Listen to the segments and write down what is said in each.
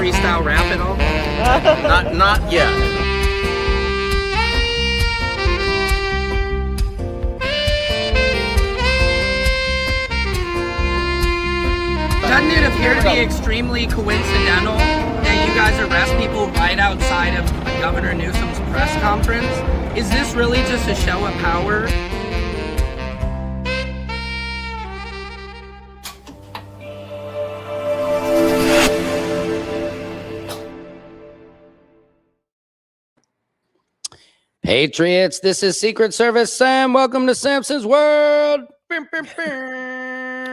freestyle rap at all? Not yet. Doesn't it appear to be extremely coincidental that you guys arrest people right outside of Governor Newsom's press conference? Is this really just a show of power? Patriots, this is Secret Service Sam. Welcome to Samson's World.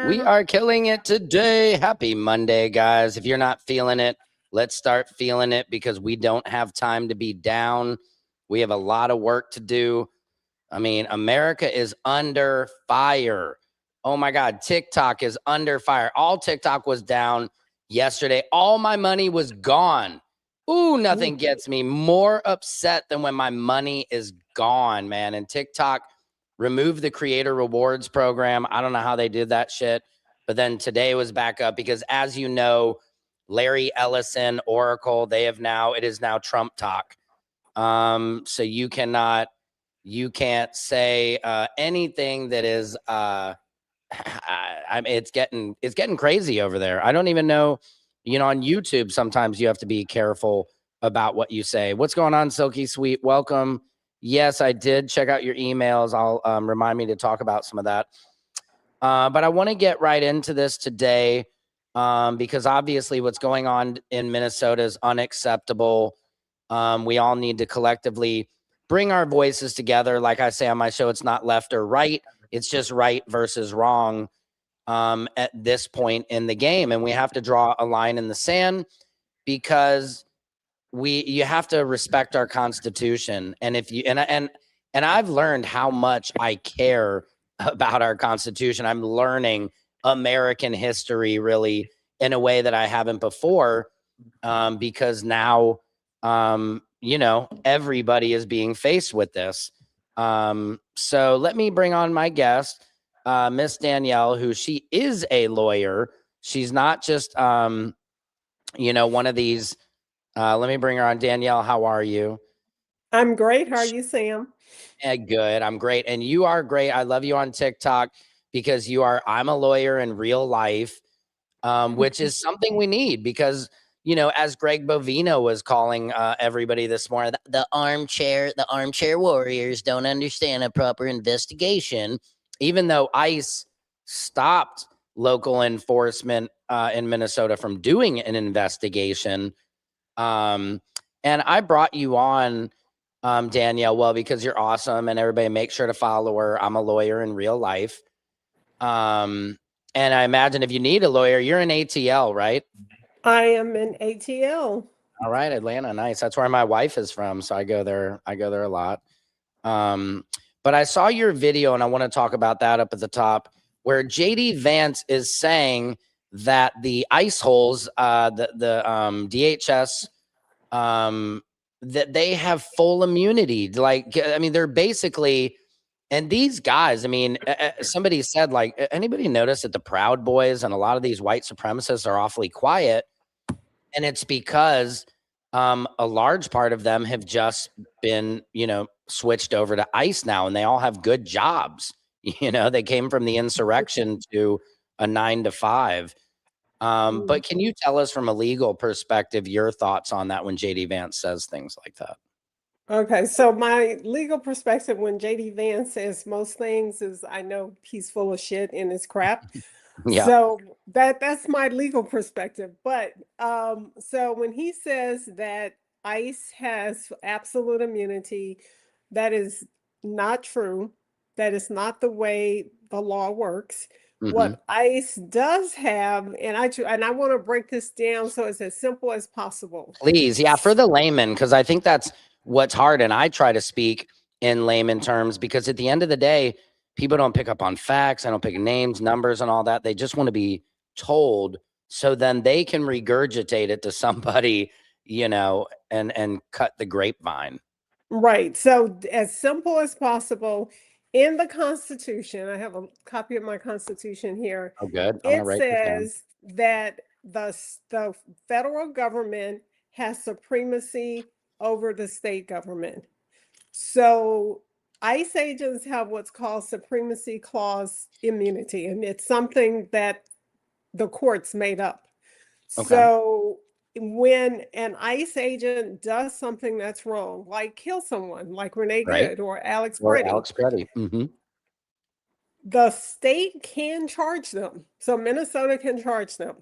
We are killing it today. Happy Monday, guys. If you're not feeling it, let's start feeling it because we don't have time to be down. We have a lot of work to do. I mean, America is under fire. Oh my God, TikTok is under fire. All TikTok was down yesterday. All my money was gone. Ooh, nothing gets me more upset than when my money is gone, man. And TikTok removed the creator rewards program. I don't know how they did that shit. But then today was back up because, as you know, Larry Ellison, Oracle, it is now Trump talk. So you can't say anything that is I mean, it's getting crazy over there. I don't even know. You know, on YouTube, sometimes you have to be careful about what you say. What's going on, Silky Sweet? Welcome. Yes, I did check out your emails. I'll remind me to talk about some of that. But I want to get right into this today because obviously what's going on in Minnesota is unacceptable. We all need to collectively bring our voices together. Like I say on my show, it's not left or right. It's just right versus wrong. At this point in the game, and we have to draw a line in the sand because you have to respect our Constitution. And if you and I've learned how much I care about our Constitution. I'm learning American history really in a way that I haven't before, because now you know, everybody is being faced with this. So let me bring on my guest. Miss Danielle, who she is a lawyer. She's not just, you know, one of these. Let me bring her on. Danielle, how are you? I'm great. How are you, Sam? Good. I'm great. And you are great. I love you on TikTok because I'm a lawyer in real life, which is something we need because, you know, as Greg Bovino was calling everybody this morning, the armchair warriors don't understand a proper investigation. Even though ICE stopped local enforcement in Minnesota from doing an investigation. And I brought you on, Danielle, well, because you're awesome and everybody make sure to follow her. I'm a lawyer in real life. And I imagine if you need a lawyer, you're in ATL, right? I am in ATL. All right, Atlanta, nice. That's where my wife is from, so I go there a lot. But I saw your video, and I want to talk about that up at the top, where JD Vance is saying that the ICE holes, the DHS, that they have full immunity. Like, I mean, they're basically, and these guys, I mean, somebody said, like, anybody notice that the Proud Boys and a lot of these white supremacists are awfully quiet? And it's because a large part of them have just been, you know, switched over to ICE now, and they all have good jobs. You know, they came from the insurrection to a 9 to 5. But can you tell us from a legal perspective your thoughts on that when JD Vance says things like that? Okay, so my legal perspective when JD Vance says most things is I know he's full of shit and it's crap. Yeah. So that's my legal perspective. But so when he says that ICE has absolute immunity, that is not true. That is not the way the law works. What ICE does have, and I want to break this down so it's as simple as possible. Please, yeah, for the layman, because I think that's what's hard. And I try to speak in layman terms because at the end of the day, people don't pick up on facts. I don't pick names, numbers, and all that. They just want to be told so then they can regurgitate it to somebody, you know, and cut the grapevine. Right. So as simple as possible, in the Constitution, I have a copy of my Constitution here. Oh, good. It says that the federal government has supremacy over the state government. So ICE agents have what's called supremacy clause immunity, and it's something that the courts made up. Okay. So when an ICE agent does something that's wrong, like kill someone, like Renee Right. Good or Alex Or Pretti, Alex Pretti. Mm-hmm. the state can charge them. So Minnesota can charge them,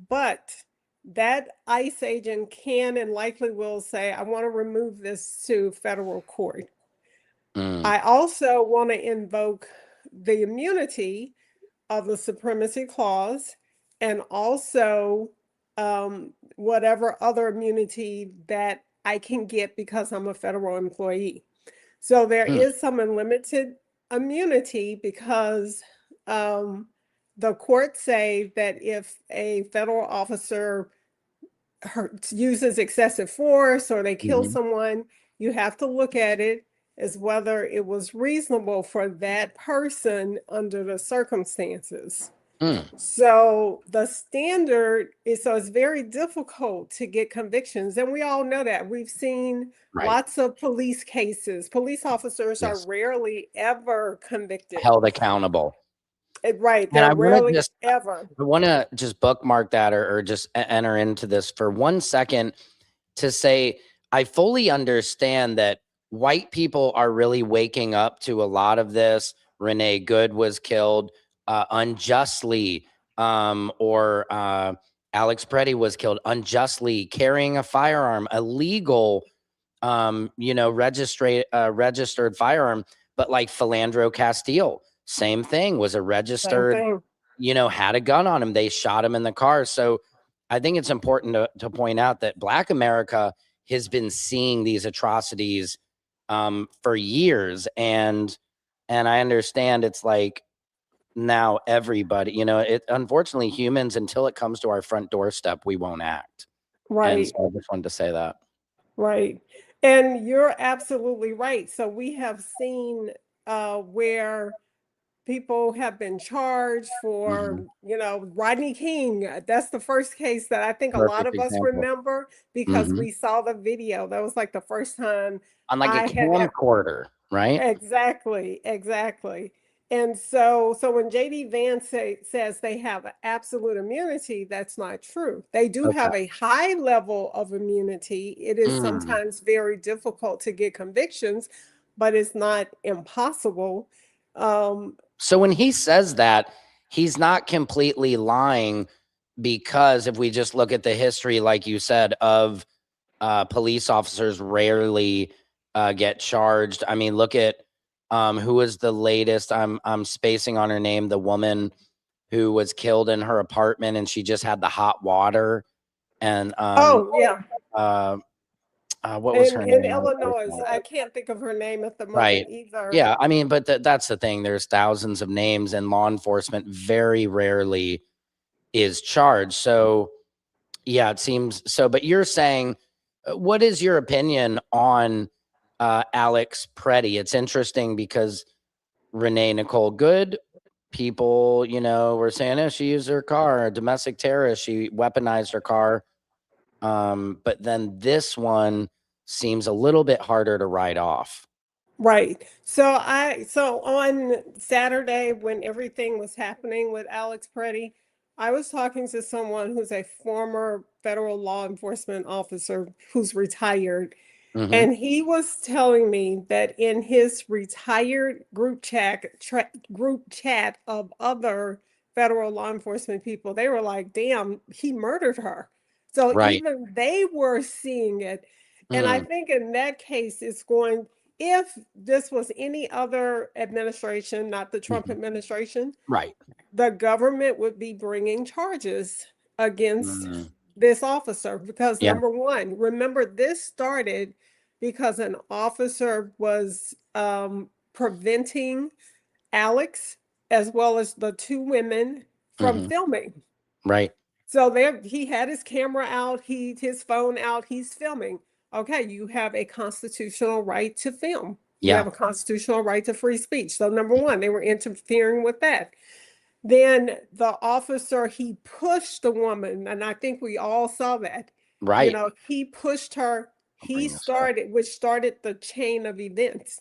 but that ICE agent can and likely will say, I want to remove this to federal court. Mm. I also want to invoke the immunity of the supremacy clause and also whatever other immunity that I can get because I'm a federal employee. So there Mm. is some unlimited immunity because the courts say that if a federal officer uses excessive force or they kill Mm-hmm. someone, you have to look at it as whether it was reasonable for that person under the circumstances. Mm. So the standard is, so it's very difficult to get convictions. And we all know that. We've seen Right. lots of police cases. Police officers are Yes. rarely ever convicted. Held accountable. Right. And I They're want to rarely just ever. I want to just bookmark that or just enter into this for 1 second to say I fully understand that white people are really waking up to a lot of this. Renee Good was killed unjustly, or Alex Pretti was killed unjustly carrying a firearm, illegal, registered firearm. But like Philandro Castile, same thing, was a Same registered, thing. had a gun on him. They shot him in the car. So I think it's important to point out that Black America has been seeing these atrocities for years. And I understand it's like now everybody, unfortunately humans, until it comes to our front doorstep, we won't act. And Right. so I just wanted to say that. Right. And you're absolutely right. So we have seen where people have been charged for, Mhm. Rodney King. That's the first case that I think a lot Perfect of us example. remember because Mhm. we saw the video. That was like the first time On like a I had camcorder, right? exactly, exactly. And so when JD Vance says they have absolute immunity, that's not true. They do Okay. have a high level of immunity. It is Mm. sometimes very difficult to get convictions, but it's not impossible. So when he says that, he's not completely lying, because if we just look at the history, like you said, of police officers rarely get charged. I mean, look at who was the latest. I'm spacing on her name. The woman who was killed in her apartment, and she just had the hot water. And Oh, yeah. what was her In name? Illinois, I can't think of her name at the Right. moment either. Yeah. I mean, but that's the thing. There's thousands of names, and law enforcement very rarely is charged. So yeah, it seems so. But you're saying, what is your opinion on Alex Pretti? It's interesting because Renee Nicole Good, people, were saying, oh, she used her car, a domestic terrorist, she weaponized her car. But then this one seems a little bit harder to write off. Right. So on Saturday when everything was happening with Alex Pretti, I was talking to someone who's a former federal law enforcement officer who's retired, Mm-hmm. and he was telling me that in his retired group chat of other federal law enforcement people, they were like, "Damn, he murdered her." So Right. even they were seeing it. And I Mm. think in that case, if this was any other administration, not the Trump Mhm. administration, Right. the government would be bringing charges against Mm. this officer because Yeah. number one, remember this started because an officer was preventing Alex as well as the two women from Mm-hmm. filming. Right. So there, he had his camera out, his phone out, he's filming. Okay, you have a constitutional right to film. You Yeah. have a constitutional right to free speech. So number one, they were interfering with that. Then the officer, he pushed the woman, and I think we all saw that. You Right. know, he pushed her, I'll he bring this up. started, which started the chain of events.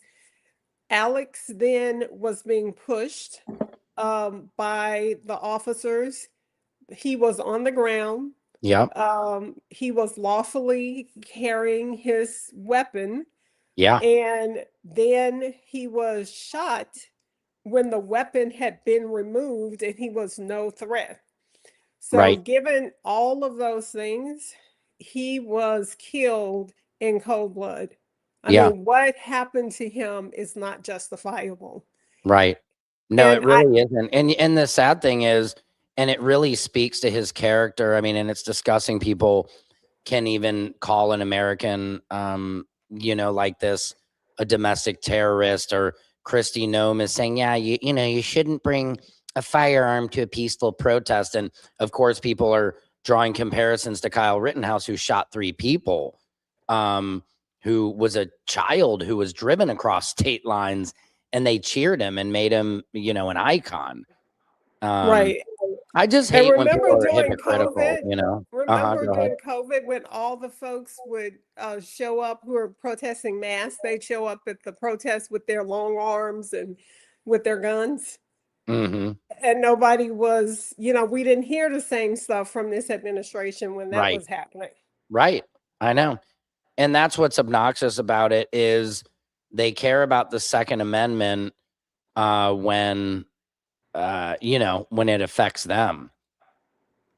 Alex then was being pushed by the officers. He was on the ground. Yep. He was lawfully carrying his weapon, Yeah. and then he was shot when the weapon had been removed and he was no threat. So, Right. given all of those things, he was killed in cold blood. I Yeah. mean, what happened to him is not justifiable. Right. No, it And I, really isn't. And the sad thing is, and it really speaks to his character. I mean, and it's disgusting people can even call an American like this a domestic terrorist, or Christy Nome is saying, yeah, you shouldn't bring a firearm to a peaceful protest. And of course, people are drawing comparisons to Kyle Rittenhouse, who shot 3 people, who was a child who was driven across state lines, and they cheered him and made him, an icon. Um, right. I just And hate when people remember are during hypocritical, COVID, Uh-huh, go ahead. when all the folks would show up who were protesting masks, they'd show up at the protest with their long arms and with their guns. Hmm. And nobody was, we didn't hear the same stuff from this administration when that Right, was happening. right. I know. And that's what's obnoxious about it is they care about the Second Amendment when when it affects them.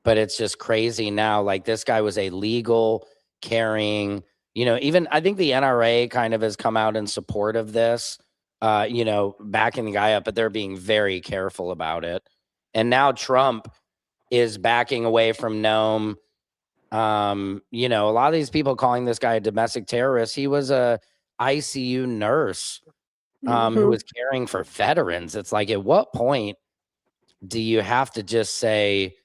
But it's just crazy now. Like, this guy was a legal carrying, even I think the NRA kind of has come out in support of this, backing the guy up, but they're being very careful about it. And now Trump is backing away from Nome. A lot of these people calling this guy a domestic terrorist. He was a ICU nurse who Hmm. was caring for veterans. It's like, at what point do you have to just say,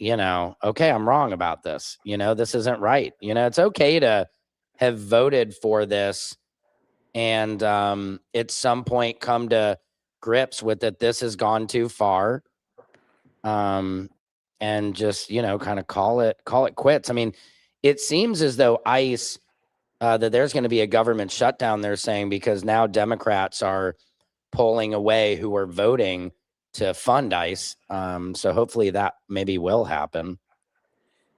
okay, I'm wrong about this. This isn't right. It's okay to have voted for this and at some point come to grips with that this has gone too far. And just, kind of call it quits. I mean, it seems as though ICE that there's going to be a government shutdown, they're saying, because now Democrats are pulling away who are voting to fund ICE. So hopefully that maybe will happen.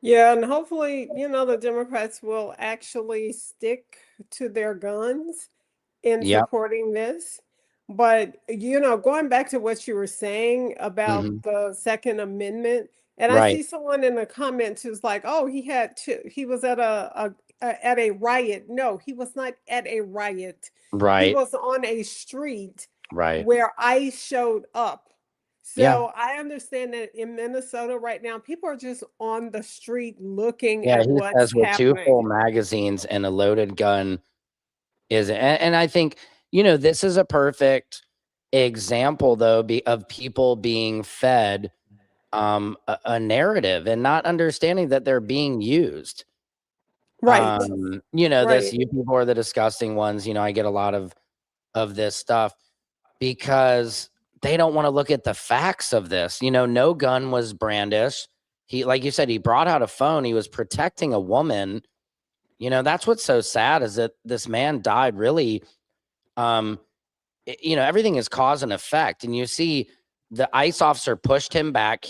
Yeah, and hopefully, the Democrats will actually stick to their guns in Yep. supporting this. But, going back to what you were saying about Hmm. the Second Amendment, and I Right. see someone in the comments who's like, "Oh, he was at at a riot." No, he was not at a riot. He Right. was on a street Right. where ICE showed up. Yeah. So I understand that in Minnesota right now, people are just on the street looking Yeah. at He what's says with 2 full happening. magazines and a loaded gun and I think, this is a perfect example, though, of people being fed a narrative and not understanding that they're being used. Right, This, right. you people are the disgusting ones. I get a lot of this stuff because they don't want to look at the facts of this. No gun was brandished. He, like you said, he brought out a phone. He was protecting a woman. That's what's so sad, is that this man died really. Um, everything is cause and effect. And you see the ICE officer pushed him back.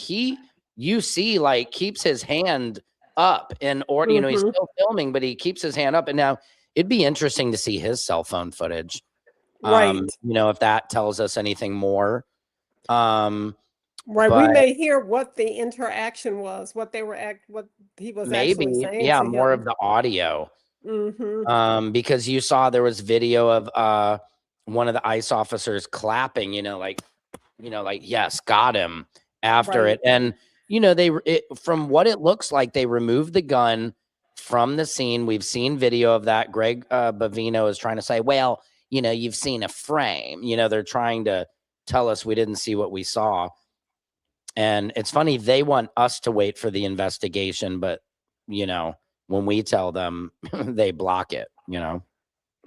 Like, keeps his hand up he's Mhm. still filming, but he keeps his hand up. And now it'd be interesting to see his cell phone footage. Right. If that tells us anything more. Um, Right. We but may hear what the interaction was, what he was actually maybe, saying yeah, to more of him. the audio. Mhm. Because you saw there was video of one of the ICE officers clapping, like, yes, got him after Right. it. And, from what it looks like, they removed the gun from the scene. We've seen video of that. Greg Bavino is trying to say, well, you've seen a frame. They're trying to tell us we didn't see what we saw. And it's funny, they want us to wait for the investigation, but, when we tell them, they block it.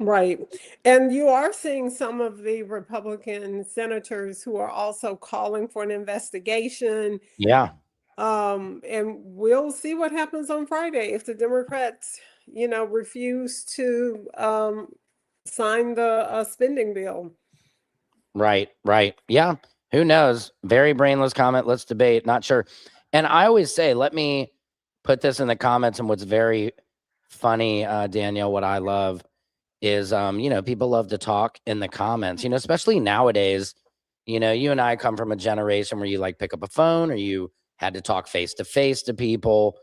Right. And you are seeing some of the Republican senators who are also calling for an investigation. Yeah. And we'll see what happens on Friday if the Democrats, refuse to sign the spending bill. Right, right. Yeah. Who knows? Very brainless comment. Let's debate. Not sure. And I always say, let me put this in the comments. And what's very funny, Danielle, what I love is, people love to talk in the comments, especially nowadays. You and I come from a generation where you like pick up a phone or you had to talk face to face to people.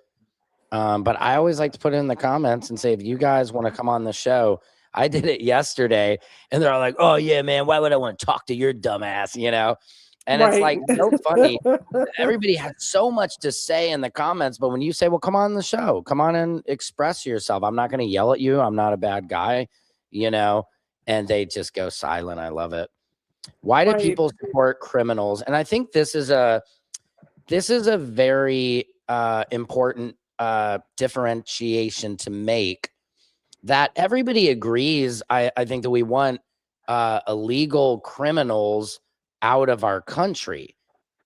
But I always like to put it in the comments and say, if you guys want to come on the show, I did it yesterday and they're all like, oh yeah, man, why would I want to talk to your dumbass? And it's Right. like so funny. Everybody has so much to say in the comments, but when you say, well, come on the show, come on and express yourself. I'm not going to yell at you. I'm not a bad guy, and they just go silent. I love it. Why do Right. people support criminals? And I think this is a very important differentiation to make, that everybody agrees. I think that we want illegal criminals out of our country.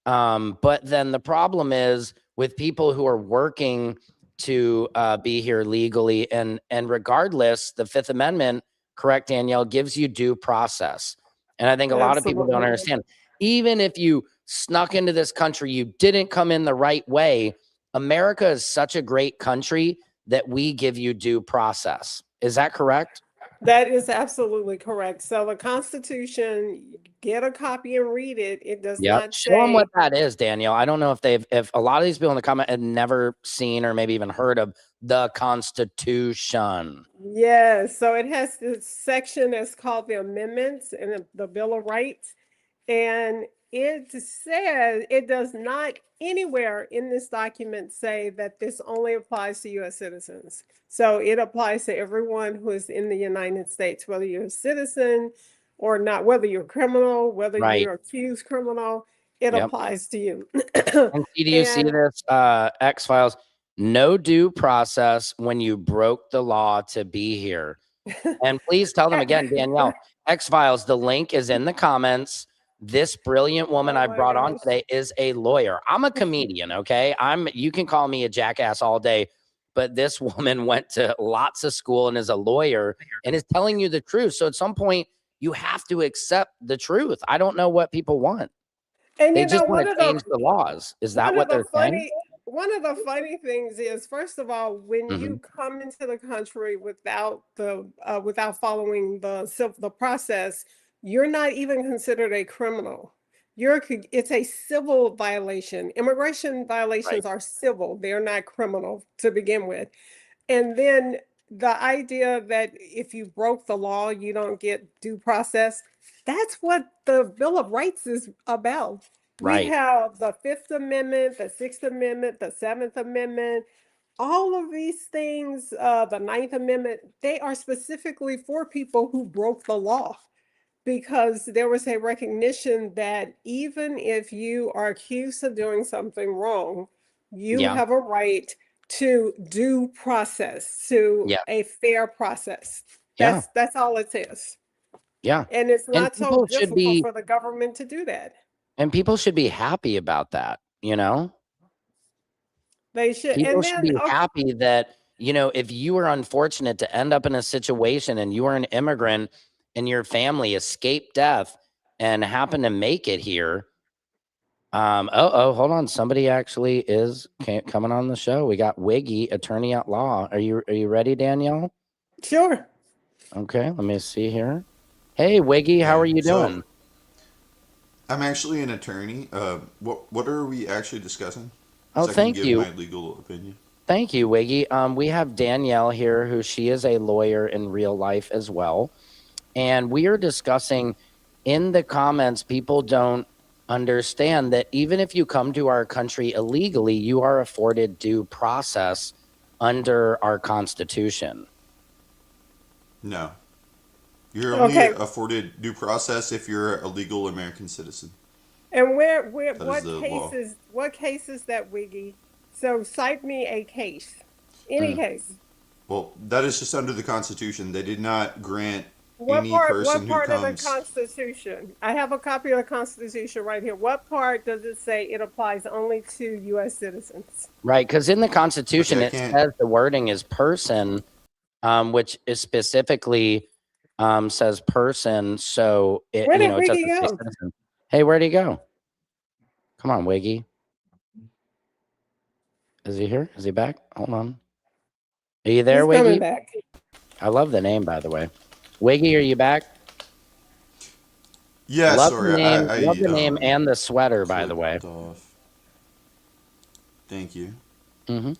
But then the problem is with people who are working to be here legally, and regardless, the Fifth Amendment, correct, Danielle, gives you due process. And I think a lot of people don't Absolutely. understand. Even if you snuck into this country, you didn't come in the right way. America is such a great country that we give you due process. Is that correct? That is absolutely correct. So the Constitution, get a copy and read it. It does Yep. not Show them what say. that is, Danielle. I don't know if a lot of these people in the comment had never seen or maybe even heard of the Constitution. Yes, so it has this section that's called the amendments and the Bill of Rights. And it says it does not anywhere in this document say that this only applies to US citizens. So it applies to everyone who is in the United States, whether you're a citizen or not, whether you're a criminal, whether Right. you're accused criminal, it Yep. applies to you. And do you see And this, X-Files? No due process when you broke the law to be here. And please tell them again, Danielle, X-Files, the link is in the comments. This brilliant woman Oh I my brought on gosh. today is a lawyer. I'm a comedian, okay? You can call me a jackass all day, but this woman went to lots of school and is a lawyer and is telling you the truth. So at some point, you have to accept the truth. I don't know what people want. And They just want to change the laws. Is that one of what the they're saying? funny things is, first of all, when Mhm. you come into the country without following the process, you're not even considered a criminal. It's a civil violation. Immigration Right, violations are civil; they're not criminal to begin with. And then the idea that if you broke the law, you don't get due process, that's what the Bill of Rights is about. We right, have the Fifth Amendment, the Sixth Amendment, the Seventh Amendment, all of these things, the Ninth Amendment, they are specifically for people who broke the law, because there was a recognition that even if you are accused of doing something wrong, you yeah, have a right to due process, to yeah, a fair process. yeah, That's all it is. yeah. And it's And not so difficult for the government to do that. people should be happy about that, you know? They should. People And should then, be happy that, if you were unfortunate to end up in a situation and you were an immigrant and your family escaped death and happened to make it here. Hold on. Somebody actually is coming on the show. We got Wiggy, attorney at law. Are you ready, Danielle? sure. Okay, let me see here. Hey, Wiggy, how Okay, are you so doing? I'm actually an attorney. What are we actually discussing? Oh, So I can thank give you. my legal opinion. Thank you, Wiggy. We have Danielle here, who she is a lawyer in real life as well. And we are discussing in the comments, people don't understand that even if you come to our country illegally, you are afforded due process under our Constitution. No, you're only Okay. afforded due process if you're a legal American citizen. And That is the law. what cases that Wiggy? So cite me a case, any Mm. case. Well, that is just under the Constitution. They did not grant What any part? What person who part of the comes. Constitution? I have a copy of the Constitution right here. What part does it say it applies only to U.S. citizens? Right, because in the Constitution Okay, I it can't. says the wording is person, which is specifically says person, so it Where you did know it Wiggy doesn't say go? citizen. Hey, where'd he go? Come on, Wiggy. Is he here? Is he back? Hold on. Are you there, He's coming Wiggy? back. I love the name, by the way. Wiggy, are you back? Yeah, Love the sorry. name. I Love the name and the sweater, by the way. clicked off. Thank you. hmm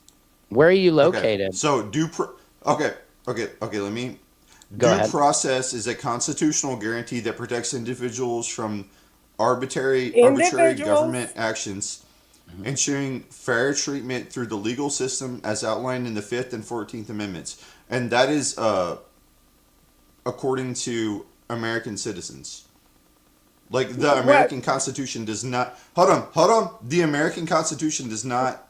Where are you Okay. located? So okay. Let me. Go Due ahead. process is a constitutional guarantee that protects individuals from arbitrary government Individuals. actions, Mhm. ensuring fair treatment through the legal system as outlined in the Fifth and 14th Amendments, and that is according to American citizens. Like the What? American Constitution does not. Hold on. The American Constitution does not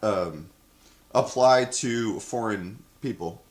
apply to foreign people.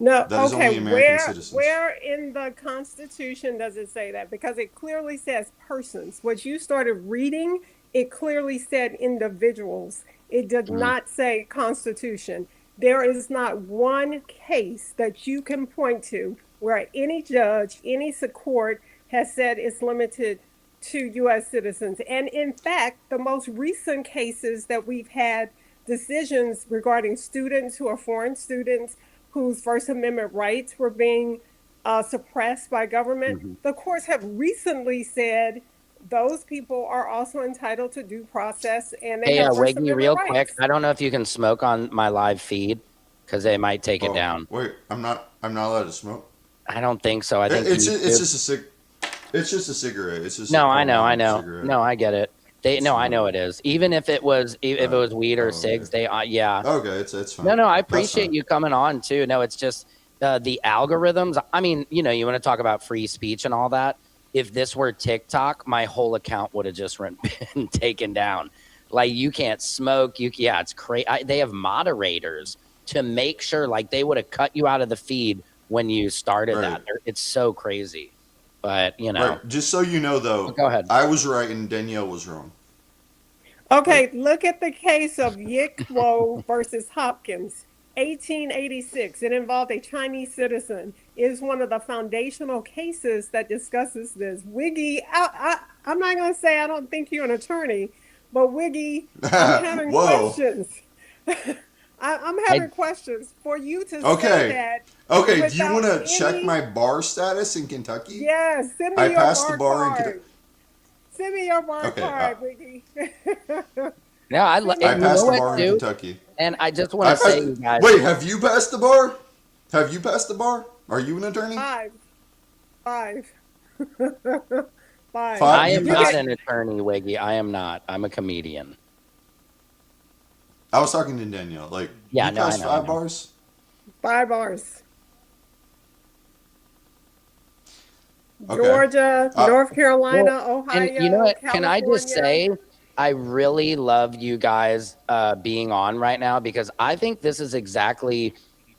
No, That is okay. only American Where citizens. where in the Constitution does it say that? Because it clearly says persons. What you started reading, it clearly said individuals. It did Mhm. not say Constitution. There is not one case that you can point to where any judge, any court has said it's limited to US citizens. And in fact, the most recent cases that we've had decisions regarding students who are foreign students whose First Amendment rights were being suppressed by government, Mhm. the courts have recently said those people are also entitled to due process and they Hey, have First Wiggy, Amendment real quick. rights. I don't know if you can smoke on my live feed because they might take it Oh down. wait, I'm not. I'm not allowed to smoke. I don't think so. I It, think it's YouTube. just a It's just a cigarette. It's just a No, I know, I Parliament know. cigarette. No, I get it. They It's no, I not. know it is. Even if it was if it was weed or Oh, okay. cigs, they yeah. Okay, it's No, fine. no, I That's appreciate fine. you coming on too. No, it's just the algorithms. I mean, you want to talk about free speech and all that. If this were TikTok, my whole account would have just been taken down. Like you can't smoke. Yeah, it's crazy. They have moderators to make sure, like they would have cut you out of the feed when you started Right. that. It's so crazy. But Right. Just so you know, though, go ahead. I was right and Danielle was wrong. Okay, Like, look at the case of Yikwo versus Hopkins, 1886. It involved a Chinese citizen. It is one of the foundational cases that discusses this. Wiggy, I'm not going to say I don't think you're an attorney, but Wiggy, I'm having whoa. questions. I'm I having questions for you to say Okay. that Okay. Do you without want to check any. my bar status in Kentucky? Yes, send I me your passed the bar bar in Kentucky. card. Send me your bar Okay. card, Wiggy. no, Send me I and you your know passed the bar what, bar in card. dude? Kentucky. And I just want I to say, passed. you guys. Wait, have you passed the bar? Have you passed the bar? Are you an attorney? Five. Five. Five. I Five. You am You not passed. get an attorney, Wiggy. I am not. I'm a comedian. I was talking to Danielle. Like, Yeah, you no, I passed know, I five know. bars. 5 bars. Okay. Georgia, North Carolina, Well, and you know Ohio, what? Can I just California. say, I really love you guys being on right now because I think this is exactly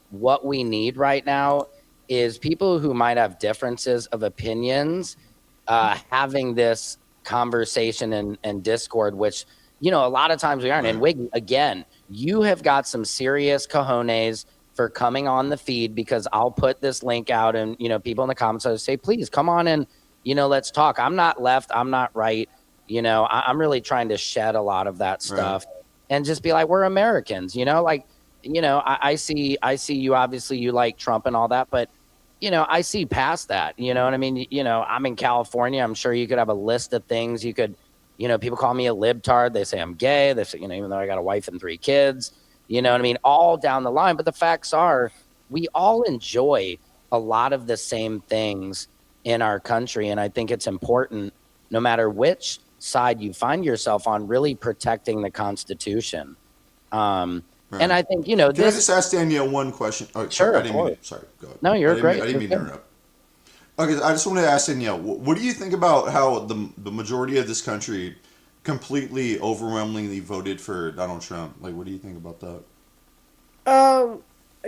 what we need right now is people who might have differences of opinions having this conversation and discord, which, a lot of times we aren't. And Right. Wiggy, again, you have got some serious cojones for coming on the feed because I'll put this link out and, people in the comments will say, please come on and, let's talk. I'm not left. I'm not right. I'm really trying to shed a lot of that Right. stuff and just be like, we're Americans, like, I see you, obviously you like Trump and all that, but I see past that, you know what I mean? I'm in California. I'm sure you could have a list of things you could, people call me a libtard. They say I'm gay. They say, even though I got a wife and 3 kids, you know what I mean? All down the line. But the facts are we all enjoy a lot of the same things in our country. And I think it's important, no matter which side you find yourself on, really protecting the Constitution. And I think, Can I this. just ask Danielle one question? Oh, Sure, sorry, I of didn't mean course. to. Sorry, go ahead. No, you're great. I didn't mean You're to good. interrupt. Okay, I just wanted to ask Danielle, what do you think about how the majority of this country completely, overwhelmingly voted for Donald Trump? Like, what do you think about that? Um,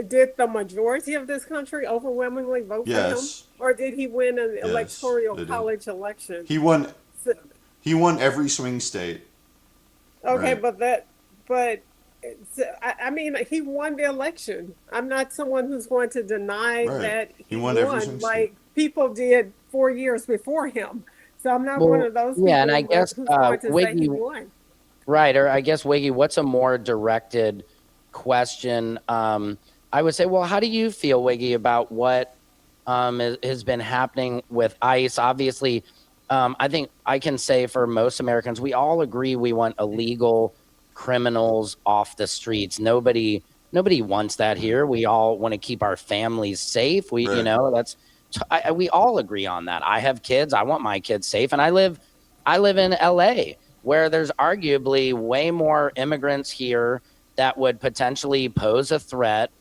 did the majority of this country overwhelmingly vote for him, Yes. or did he win an Yes. electoral They did. college election? He won. So, He won every swing state. okay, Right. I mean, he won the election. I'm not someone who's going to deny Right. that He he won every won swing state. like people did 4 years before him. So I'm not one Well, of those yeah, and people I guess who's going to say he Wiggy, won. right, or I guess Wiggy, what's a more directed question? I would say, well, how do you feel, Wiggy, about what has been happening with ICE? Obviously, I think I can say for most Americans, we all agree we want illegal criminals off the streets. Nobody wants that here. We all want to keep our families safe. Right. That's we all agree on that. I have kids. I want my kids safe, and I live in LA, where there's arguably way more immigrants here that would potentially pose a threat.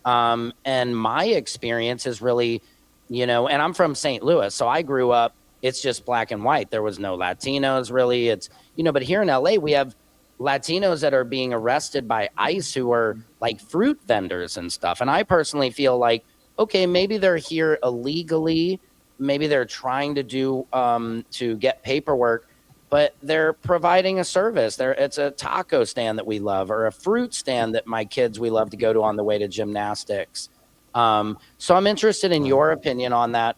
And my experience is really, and I'm from St. Louis, so I grew up, it's just black and white. There was no Latinos really. But here in LA, we have Latinos that are being arrested by ICE who are like fruit vendors and stuff. And I personally feel like, okay, maybe they're here illegally. Maybe they're trying to do to get paperwork, but they're providing a service. It's a taco stand that we love, or a fruit stand that my kids we love to go to on the way to gymnastics. So I'm interested in your opinion on that.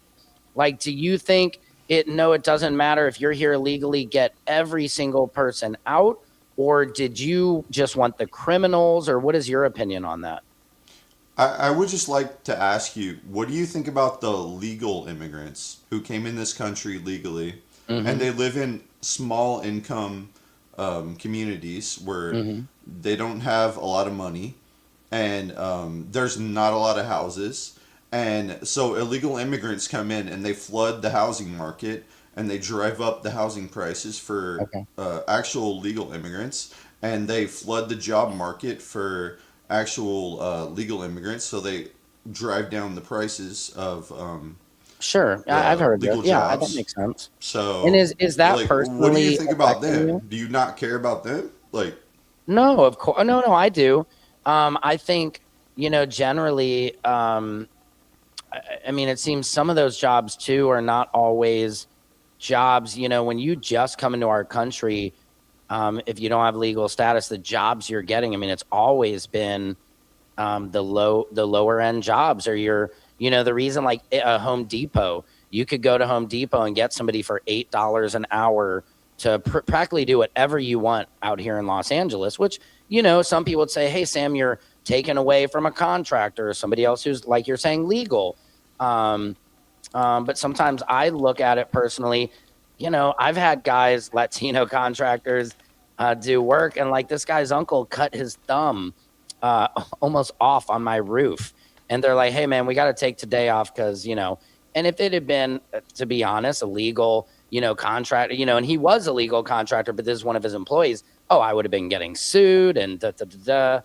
Like, do you think it doesn't matter if you're here illegally, get every single person out, or did you just want the criminals, or what is your opinion on that? I would just like to ask you, what do you think about the legal immigrants who came in this country legally, and Mm-hmm. they live in small income communities where Mm-hmm. they don't have a lot of money, and there's not a lot of houses, and so illegal immigrants come in and they flood the housing market, and they drive up the housing prices for Okay. actual legal immigrants, and they flood the job market for actual legal immigrants, so they drive down the prices of Sure. I've heard legal that. Yeah, that jobs. makes sense. And So, is that like, what do you personally think about affecting them? you? Do you not care about them? Like, No, of course. No, I do. I think, generally, I mean, it seems some of those jobs too are not always jobs. When you just come into our country, if you don't have legal status, the jobs you're getting, I mean, it's always been the lower end jobs, or the reason, like a Home Depot, you could go to Home Depot and get somebody for $8 an hour to practically do whatever you want out here in Los Angeles, which, some people would say, hey, Sam, you're taken away from a contractor or somebody else who's, like you're saying, legal. Um, but sometimes I look at it personally, I've had guys, Latino contractors, do work, and like this guy's uncle cut his thumb uh, almost off on my roof. And they're like, hey, man, we got to take today off because, and if it had been, to be honest, a legal, contractor, and he was a legal contractor, but this is one of his employees, oh, I would have been getting sued and da, da, da, da.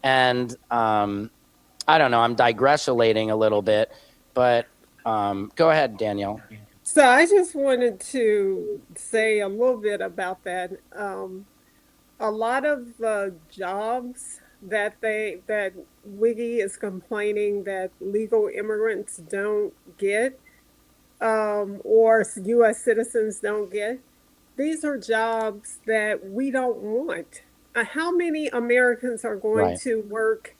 And I don't know, I'm digressulating a little bit, but go ahead, Danielle. So I just wanted to say a little bit about that. A lot of the jobs that Wiggy is complaining that legal immigrants don't get, or U.S. citizens don't get, these are jobs that we don't want. How many Americans are going Right. to work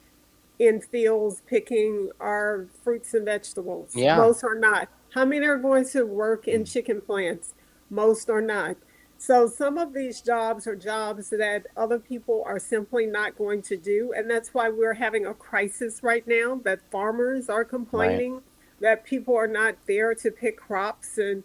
in fields picking our fruits and vegetables? Yeah. Most are not. How many are going to work in chicken plants? Most are not. So some of these jobs are jobs that other people are simply not going to do. And that's why we're having a crisis right now, that farmers are Right. complaining that people are not there to pick crops and,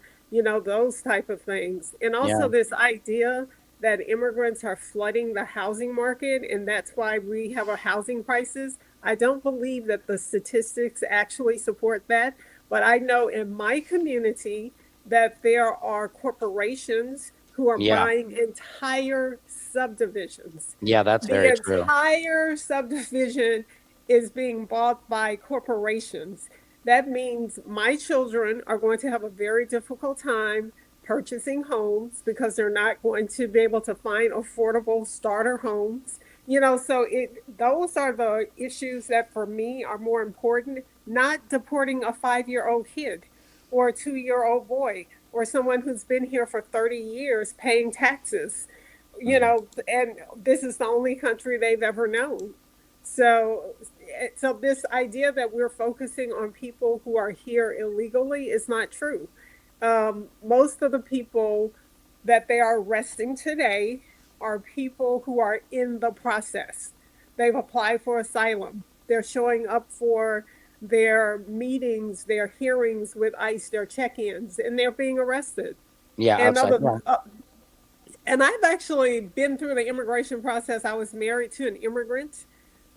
those type of things. And Yeah. also this idea that immigrants are flooding the housing market and that's why we have a housing crisis. I don't believe that the statistics actually support that, but I know in my community that there are corporations who are Yeah. buying entire subdivisions. Yeah. That's The very true. entire subdivision is being bought by corporations. That means my children are going to have a very difficult time purchasing homes because they're not going to be able to find affordable starter homes. So those are the issues that for me are more important, not deporting a 5-year-old kid or a 2-year-old boy or someone who's been here for 30 years paying taxes, and this is the only country they've ever known. So, so this idea that we're focusing on people who are here illegally is not true. Most of the people that they are arresting today are people who are in the process. They've applied for asylum. They're showing up for their meetings, their hearings with ICE, their check-ins, and they're being arrested. Yeah, And outside. other, Yeah. and I've actually been through the immigration process. I was married to an immigrant.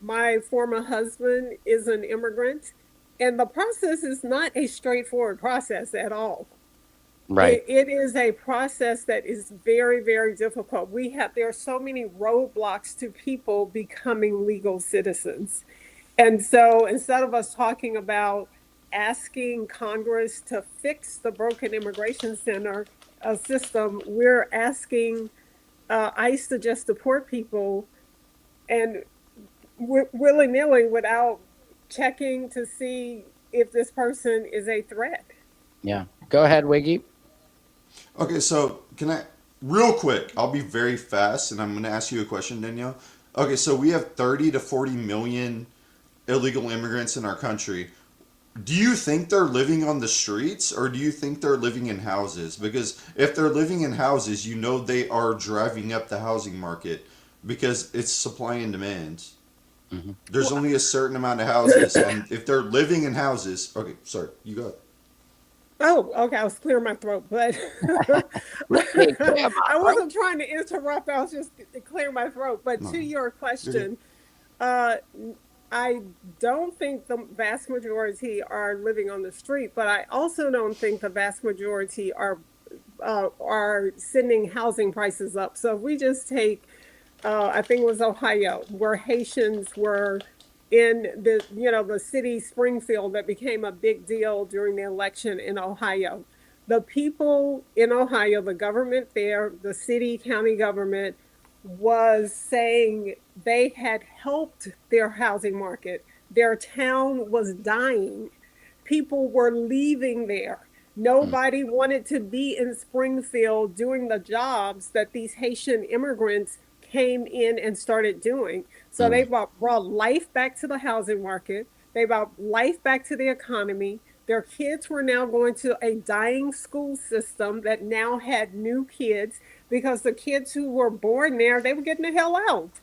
My former husband is an immigrant, and the process is not a straightforward process at all. Right. It is a process that is very, very difficult. There are so many roadblocks to people becoming legal citizens. And so instead of us talking about asking Congress to fix the broken immigration center system, we're asking ICE to just deport people and willy nilly without checking to see if this person is a threat. Yeah. Go ahead, Wiggy. Okay, so can I, real quick, I'll be very fast and I'm going to ask you a question, Danielle. Okay, so we have 30 to 40 million illegal immigrants in our country. Do you think they're living on the streets or do you think they're living in houses? Because if they're living in houses, you know they are driving up the housing market because it's supply and demand. There's only a certain amount of houses, and if they're living in houses, okay, sorry, you got it. Oh, okay. I was clearing my throat, but Let me clear my I throat. wasn't trying to interrupt. I was just clearing my throat. But No, to your you're good. question, uh, I don't think the vast majority are living on the street, but I also don't think the vast majority are sending housing prices up. So if we just take, I think it was Ohio, where Haitians were in the city Springfield that became a big deal during the election in Ohio. The people in Ohio, the government there, the city, county government was saying they had helped their housing market. Their town was dying. People were leaving there. Nobody wanted to be in Springfield doing the jobs that these Haitian immigrants came in and started doing. So they Mm. brought life back to the housing market. They brought life back to the economy. Their kids were now going to a dying school system that now had new kids because the kids who were born there, they were getting the hell out.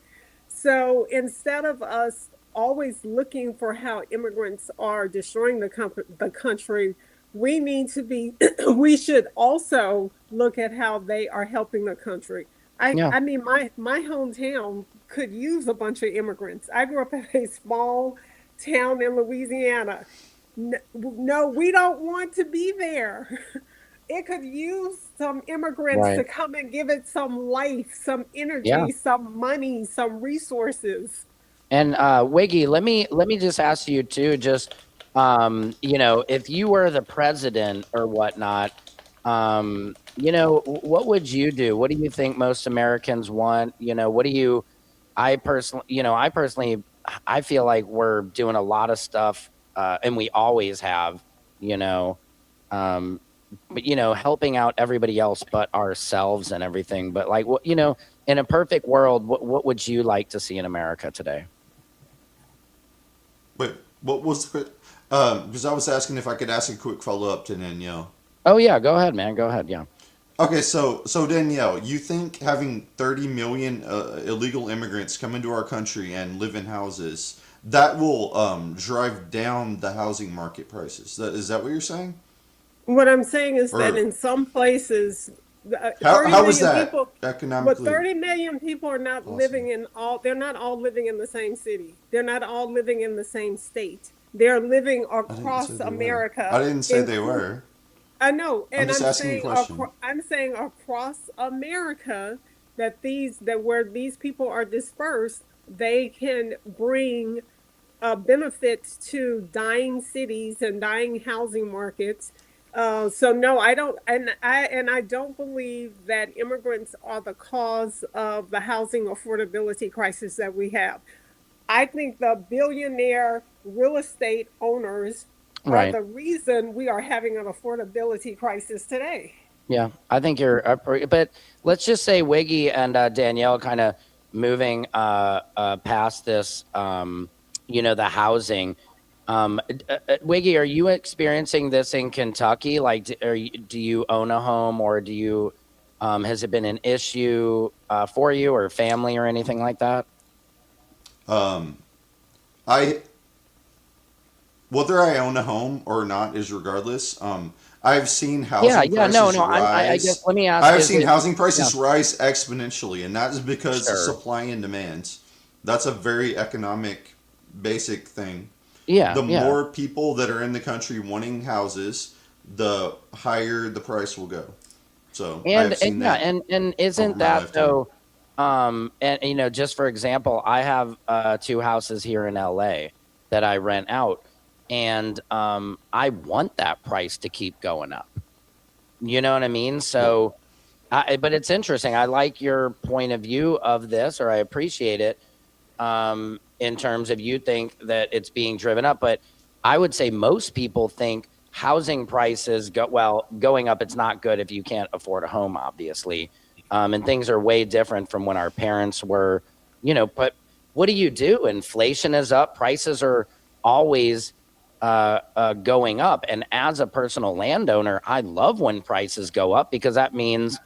So instead of us always looking for how immigrants are destroying the country, we need to be, we should also look at how they are helping the country. Yeah. I mean, my hometown could use a bunch of immigrants. I grew up in a small town in Louisiana. No, we don't want to be there. It could use some immigrants Right. to come and give it some life, some Yeah. energy, some money, some resources. And Wiggy, let me just ask you too, just if you were the president or whatnot, what would you do? What do you think most Americans want? What do you I personally I feel like we're doing a lot of stuff and we always have, you know, um but helping out everybody else but ourselves and everything. But like what in a perfect world, what would you like to see in America today? Wait, what was the, because I was asking if I could ask a quick follow up to Danielle. Oh yeah, go ahead, man. Go ahead. Yeah. Okay, so Danielle, you think having 30 million illegal immigrants come into our country and live in houses that will drive down the housing market prices? Is that what you're saying? What I'm saying is that Or in some places, how 30 how is million that people, but economically 30 million people are not possible? living they're not all living in the same city. They're not all living in the same state. They're living I didn't say across they were. I America, didn't say they include were. I know, I'm and just asking you a question. I'm saying across America that where these people are dispersed, they can bring benefits to dying cities and dying housing markets. So no, I don't, and I don't believe that immigrants are the cause of the housing affordability crisis that we have. I think the billionaire real estate owners are Right. the reason we are having an affordability crisis today. Yeah, I think you're, but let's just say Wiggy and Danielle kind of moving past this, the housing. Wiggy, are you experiencing this in Kentucky? Like, do you own a home, or has it been an issue for you or family or anything like that? Um, I Whether I own a home or not is regardless. I've seen Yeah, housing yeah, no, prices no. I guess rise. let me ask: I've Is seen it? housing Yeah, prices rise exponentially, and that is because of sure. supply and demand. That's a very economic, basic thing. Yeah, The yeah. more people that are in the country wanting houses, the higher the price will go. So I have And seen yeah, that and over isn't my that lifetime. though? And just for example, I have two houses here in LA that I rent out, and I want that price to keep going up. You know what I mean? Well, So, but it's interesting. I like your point of view of this, or I appreciate it. In terms of you think that it's being driven up, but I would say most people think housing prices going up. It's not good if you can't afford a home, obviously, and things are way different from when our parents were, But what do you do? Inflation is up, prices are always going up, and as a personal landowner, I love when prices go up because that means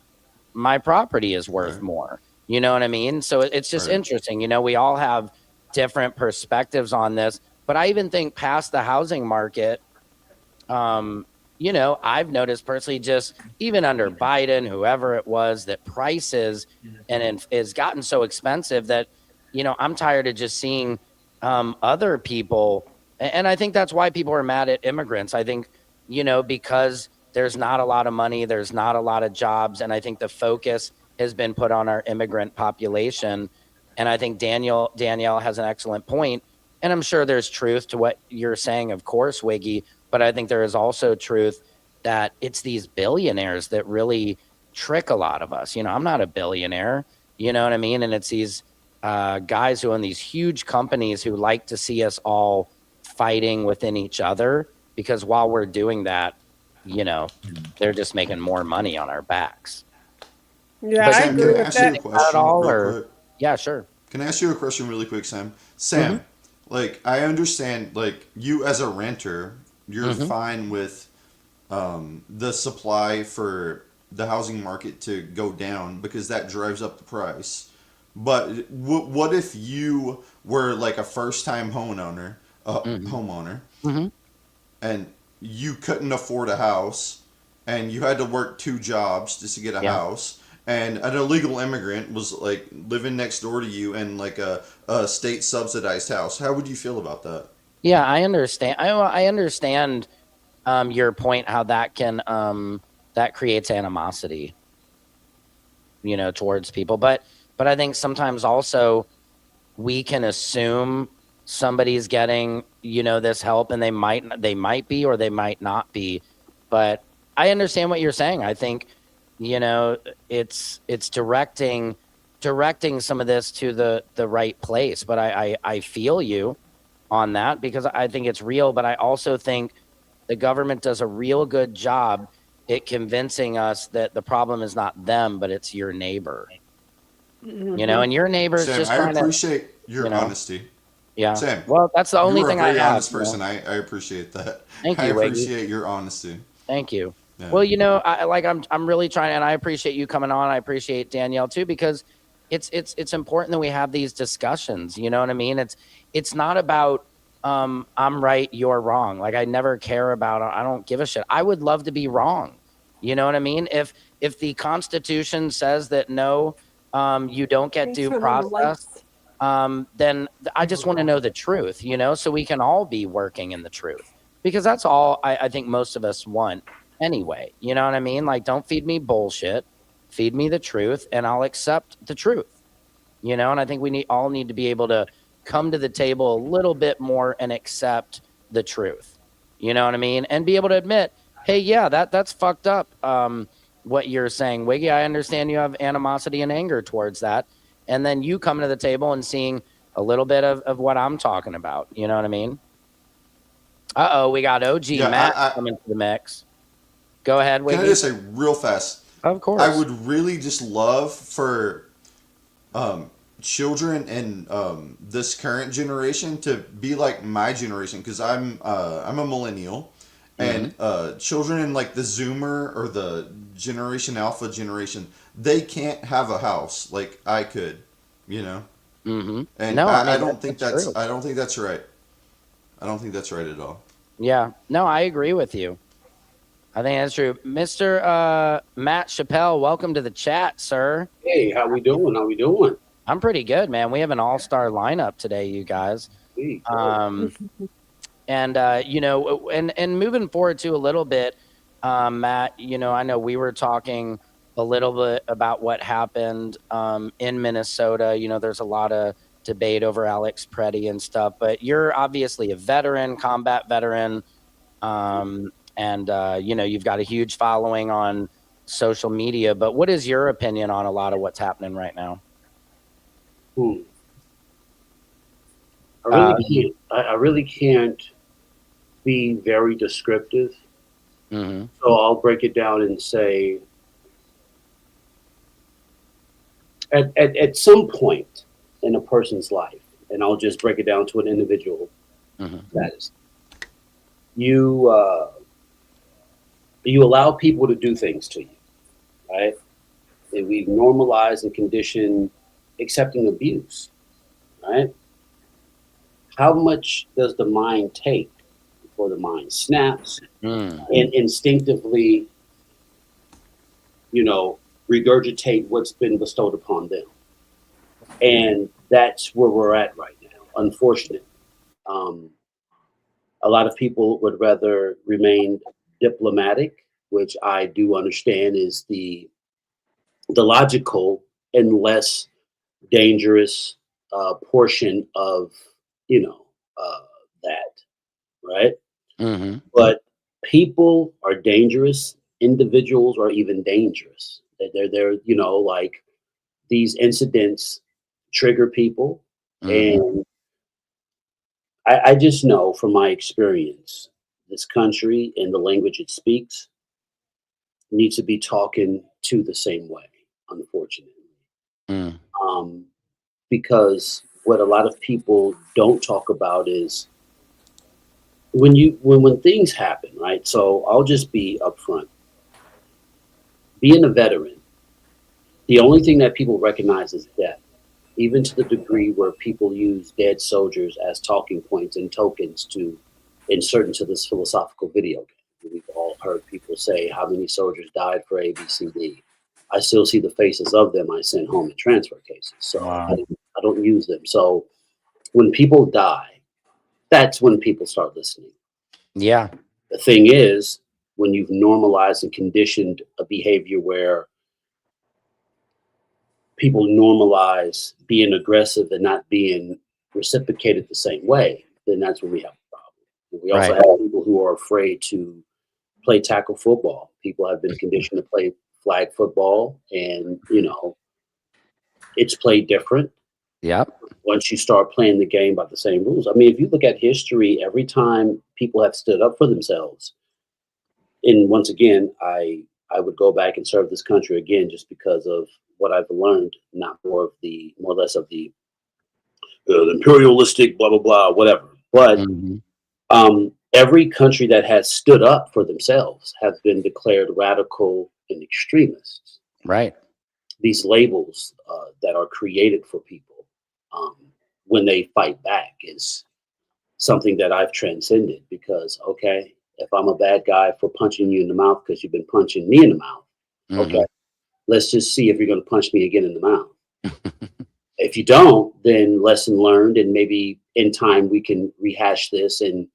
my property is worth right, more. You know what I mean? So it's just right, interesting. We all have different perspectives on this, but I even think past the housing market, um, I've noticed personally, just even under Biden, whoever it was, that prices and it's gotten so expensive that, I'm tired of just seeing other people. And I think that's why people are mad at immigrants. I think, because there's not a lot of money, there's not a lot of jobs. And I think the focus has been put on our immigrant population. And I think Danielle has an excellent point. And I'm sure there's truth to what you're saying, of course, Wiggy, but I think there is also truth that it's these billionaires that really trick a lot of us. I'm not a billionaire, you know what I mean? And it's these guys who own these huge companies who like to see us all fighting within each other because while we're doing that, you know, they're just making more money on our backs. Yeah, But I do Sam, can agree you I with ask you that. a think that at question all real or? quick? Yeah, sure. Can I ask you a question really quick, Sam? Mm-hmm. Sam, like I understand, like you as a renter, you're Mm-hmm. fine with the supply for the housing market to go down because that drives up the price. But what if you were like a first-time Mm-hmm. homeowner, Mm-hmm. and you couldn't afford a house, and you had to work two jobs just to get a Yeah. house, and an illegal immigrant was like living next door to you in like a state subsidized house? How would you feel about that? Yeah, I understand. I understand your point how that creates animosity, towards people. But I think sometimes also we can assume somebody's getting, this help and they might be or they might not be. But I understand what you're saying. I think, you know, it's directing some of this to the right place. But I feel you on that because I think it's real, but I also think the government does a real good job at convincing us that the problem is not them, but it's your neighbor, Hmm. and your neighbor is Sam, just I trying to, appreciate you your know, honesty. yeah. Sam, Well, that's the you only are a thing I very have, honest person. I appreciate that. Thank I you, Wiggy. appreciate your honesty. Thank you. Yeah. Well, I'm really trying, and I appreciate you coming on. I appreciate Danielle too, because it's important that we have these discussions. You know what I mean? It's not about I'm right, you're wrong. Like I never care about. I don't give a shit. I would love to be wrong. You know what I mean? If the Constitution says that no, you don't get Can you due turn on the process, lights? then I just want to know the truth. So we can all be working in the truth because that's all I think most of us want anyway. You know what I mean? Like, don't feed me bullshit, feed me the truth, and I'll accept the truth. And I think we all need to be able to come to the table a little bit more and accept the truth. You know what I mean? And be able to admit, Hey, yeah, that's fucked up. What you're saying, Wiggy. I understand you have animosity and anger towards that, and then you coming to the table and seeing a little bit of what I'm talking about. You know what I mean? Uh-oh, we got OG Yeah, Matt coming to the mix. Go ahead, can I Wiggy. just say real fast? Of course. I would really just love for children in this current generation to be like my generation, because I'm a millennial, and children in like the Zoomer or the Generation Alpha generation, they can't have a house like I could, you know. And No, I I mean don't think that's true. I don't think that's right. I don't think that's right at all. Yeah, no, I agree with you. I think that's true. Mr. Matt Chappelle, welcome to the chat, sir. Hey, how we doing? How we doing? I'm pretty good, man. We have an all-star lineup today, you guys. Hey, And you know, and moving forward to a little bit, Matt, you know, I know we were talking a little bit about what happened in Minnesota. You know, there's a lot of debate over Alex Pretti and stuff, but you're obviously a veteran, combat veteran, and you know, you've got a huge following on social media. But what is your opinion on a lot of what's happening right now? I really can't be very descriptive. So I'll break it down and say, at some point in a person's life, and I'll just break it down to an individual status, you allow people to do things to you, right? And we've normalized and conditioned accepting abuse, right? How much does the mind take before the mind snaps and instinctively, you know, regurgitate what's been bestowed upon them? And that's where we're at right now, unfortunately. A lot of people would rather remain diplomatic, which I do understand is the logical and less dangerous portion of, you know, that, right? But people are dangerous. Individuals are even dangerous. They're you know, like, these incidents trigger people, and I just know from my experience, this country and the language it speaks needs to be talking to the same way, unfortunately. Because what a lot of people don't talk about is when things happen, right? So I'll just be upfront. Being a veteran, the only thing that people recognize is death, even to the degree where people use dead soldiers as talking points and tokens to insert into this philosophical video game. We've all heard people say how many soldiers died for A, B, C, D. I still see the faces of them I sent home in transfer cases. So I don't use them. So when people die, that's when people start listening. Yeah. The thing is, when you've normalized and conditioned a behavior where people normalize being aggressive and not being reciprocated the same way, then that's when we have a problem. And we also have people who are afraid to play tackle football. People have been conditioned to play flag football, and, you know, it's played different. Yep. Once you start playing the game by the same rules. I mean, if you look at history, every time people have stood up for themselves, and once again, I would go back and serve this country again just because of what I've learned, not more or less of the imperialistic blah blah blah whatever. But every country that has stood up for themselves has been declared radical and extremists. Right. These labels that are created for people when they fight back is something that I've transcended, because, okay, if I'm a bad guy for punching you in the mouth because you've been punching me in the mouth, okay, let's just see if you're going to punch me again in the mouth. If you don't, then lesson learned, and maybe in time we can rehash this and,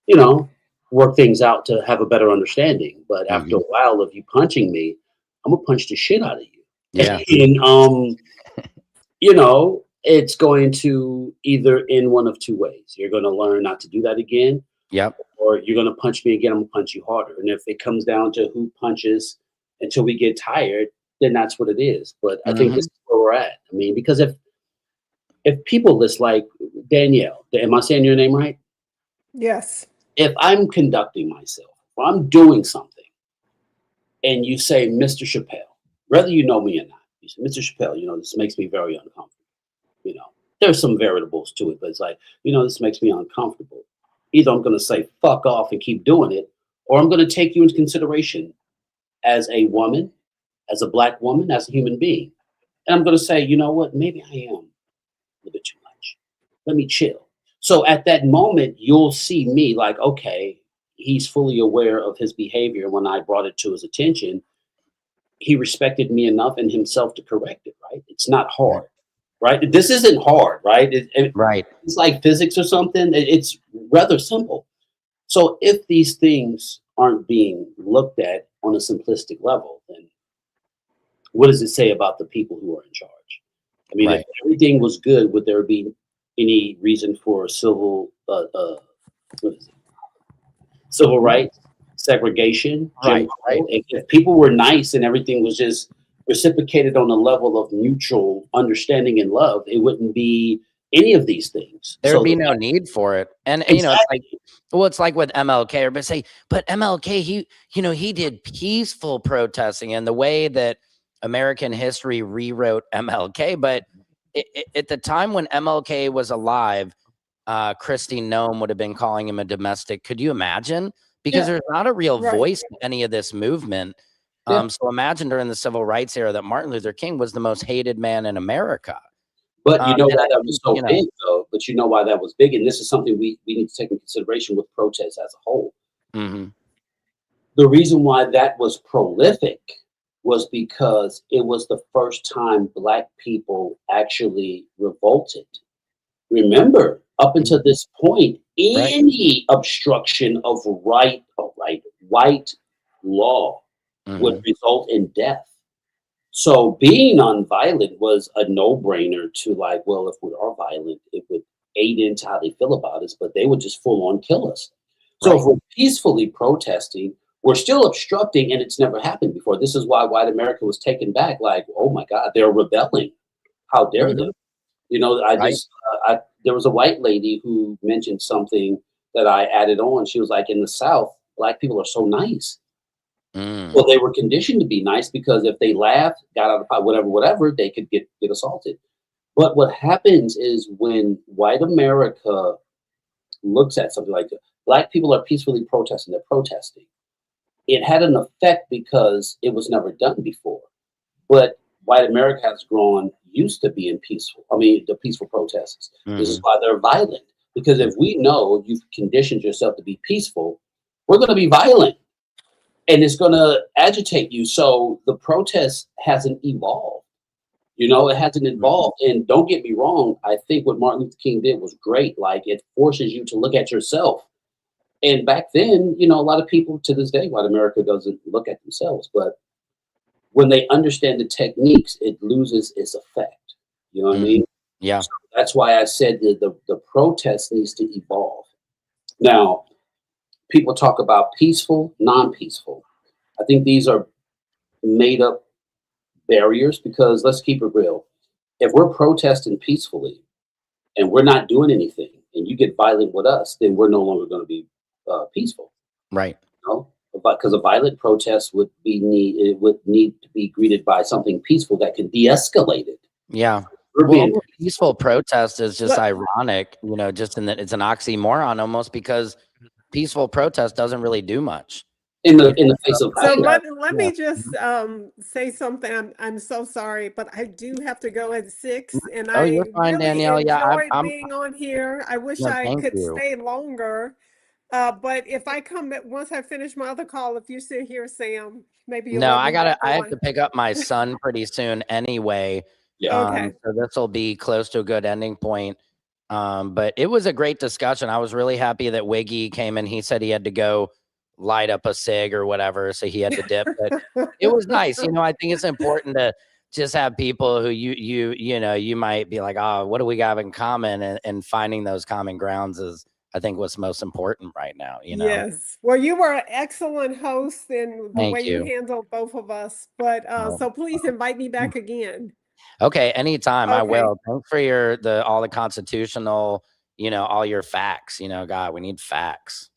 you know, work things out to have a better understanding. But after a while of you punching me, I'm gonna punch the shit out of you. Yeah. And you know, it's going to either end one of two ways. You're going to learn not to do that again, Yep. or you're going to punch me again, I'm going to punch you harder. And if it comes down to who punches until we get tired, then that's what it is. But I think this is where we're at. I mean, because if people list like Danielle, am I saying your name right? Yes. If I'm conducting myself, or I'm doing something, and you say, Mr. Chappelle, whether you know me or not, you say, Mr. Chappelle, this makes me very uncomfortable. There's some variables to it, but it's like, this makes me uncomfortable. Either I'm going to say, fuck off and keep doing it, or I'm going to take you into consideration as a woman, as a Black woman, as a human being. And I'm going to say, you know what, maybe I am a little bit too much. Let me chill. So at that moment, you'll see me like, okay, he's fully aware of his behavior. When I brought it to his attention, he respected me enough and himself to correct it, right? It's not hard, right? This isn't hard, right? Right. It's like physics or something. It's rather simple. So if these things aren't being looked at on a simplistic level, then what does it say about the people who are in charge? I mean, if everything was good, would there be any reason for civil civil rights, segregation, Jim Crow? If people were nice and everything was just reciprocated on a level of mutual understanding and love, it wouldn't be any of these things. There'd be no need for it. And it's like with MLK, everybody say, but MLK, he did peaceful protesting, and the way that American history rewrote MLK. But at the time when MLK was alive, Christy Nome would have been calling him a domestic. Could you imagine? Because there's not a real voice in any of this movement. So imagine during the civil rights era that Martin Luther King was the most hated man in America. But you know why that was so big, though? But you know why that was big? And this is something we need to take into consideration with protests as a whole. The reason why that was prolific was because it was the first time Black people actually revolted. Remember, up until this point, any obstruction of white law would result in death. So being nonviolent was a no-brainer to like, well, if we are violent, it would aid into how they feel about us, but they would just full on kill us. So if we're peacefully protesting, we're still obstructing, and it's never happened before. This is why white America was taken back. Like, oh my God, they're rebelling. How dare they? There was a white lady who mentioned something that I added on. She was like, in the South, Black people are so nice. Well, they were conditioned to be nice because if they laughed, got out of the pot, whatever, they could get assaulted. But what happens is when white America looks at something like Black people are peacefully protesting, they're protesting. It had an effect because it was never done before. But white America has grown used to being peaceful. I mean, the peaceful protests. This is why they're violent. Because if we know you've conditioned yourself to be peaceful, we're going to be violent. And it's going to agitate you. So the protest hasn't evolved. It hasn't evolved. And don't get me wrong. I think what Martin Luther King did was great. Like, it forces you to look at yourself. And back then, a lot of people to this day, white America doesn't look at themselves. But when they understand the techniques, it loses its effect. You know what I mean? Yeah. So that's why I said that the protest needs to evolve. Now, people talk about peaceful, non-peaceful. I think these are made up barriers because let's keep it real. If we're protesting peacefully and we're not doing anything and you get violent with us, then we're no longer going to be peaceful. Right. Because a violent protest would need to be greeted by something peaceful that can de-escalate it. Yeah. Peaceful protest is just ironic, just in that it's an oxymoron almost, because peaceful protest doesn't really do much in the face of violence. So let me just say something. I'm so sorry, but I do have to go at 6, and you're fine, really Danielle. enjoyed being on here. I wish I could stay longer. But if I come back once I finish my other call, if you sit here, Sam, maybe you'll I have to pick up my son pretty soon anyway. Okay. So this will be close to a good ending point. But it was a great discussion. I was really happy that Wiggy came in. He said he had to go light up a cig or whatever, so he had to dip. But it was nice. I think it's important to just have people who you might be like, oh, what do we have in common? And finding those common grounds is I think what's most important right now, you know? Yes. Well, you were an excellent host in the way Thank you you. handled both of us. But Oh, so please invite me back again. okay, anytime I Okay. will. Thanks for all the constitutional, all your facts, God, we need facts.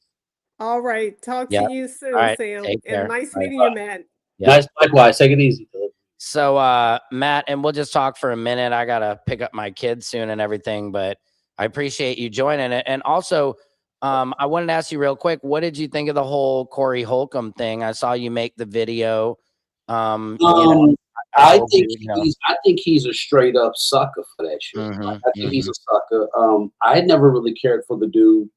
All right. Talk to Yeah. you All soon, right. Sam. Take And care. nice All right. meeting you, Matt. Yeah. Nice, likewise. Take it easy, Philip. So, Matt, and we'll just talk for a minute. I gotta pick up my kids soon and everything, but I appreciate you joining it. And also, I wanted to ask you real quick, what did you think of the whole Corey Holcomb thing? I saw you make the video. I I hope think you. I think he's a straight up sucker for that shit. Mhm, I think he's a sucker. I had never really cared for the dude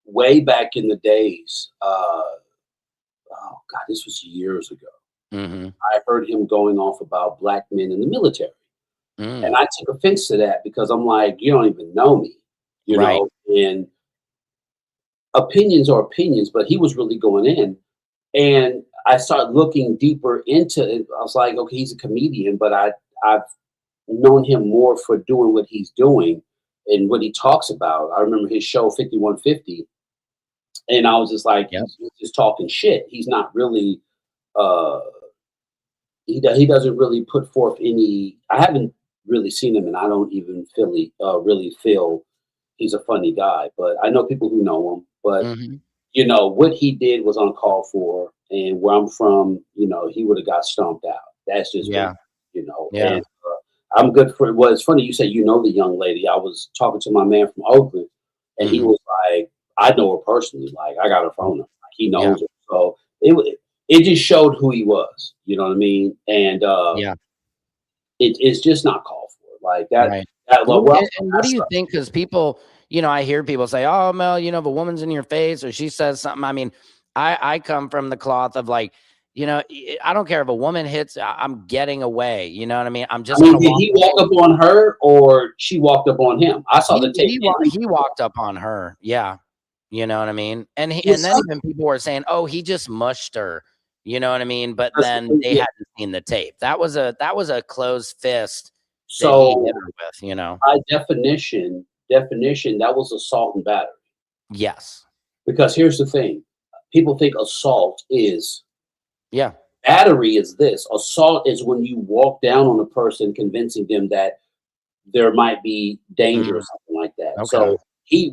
way back in the days. Oh God, this was years ago. mhm, I heard him going off about black men in the military. And mm, I took offense to that because I'm like, you don't even know me, right. and opinions are opinions, but he was really going in. And I started looking deeper into it. I was like, okay, he's a comedian, but I've known him more for doing what he's doing and what he talks about. I remember his show 5150, and I was just like, Yep. he's just talking shit. He's not really uh he doesn't really put forth any. I haven't really seen him, and I don't even really feel he's a funny guy. But I know people who know him. But Mhm. what he did was uncalled for, and where I'm from, he would have got stomped out. That's just Yeah. Yeah. and I'm good for. Well, it's funny you say the young lady. I was talking to my man from Oakland, and he Mhm. was like, I know her personally. Like I got her phone number. Like, he Yeah. knows her. So it just showed who he was. You know what I mean? And Yeah. it's just not called for. Like that. Right. That Well, well, and what do you think? Because people, I hear people say, "Oh, Mel, if a woman's in your face or she says something." I mean, I come from the cloth of like, I don't care if a woman hits, I'm getting away. You know what I mean? I'm I just mean, gonna did walk he away. walk up on her or she walked up on him? I saw the tape. He walked up on her. Yeah. You know what I mean? And He was then even people were saying, "Oh, he just mushed her." You know what I mean? But then they yeah. hadn't seen the tape. That was a closed fist that he hit So her with. by definition, that was assault and battery. Yes. Because here's the thing: people think assault is Yeah. battery is this. Assault is when you walk down on a person, convincing them that there might be danger or Mm, something like that. okay. So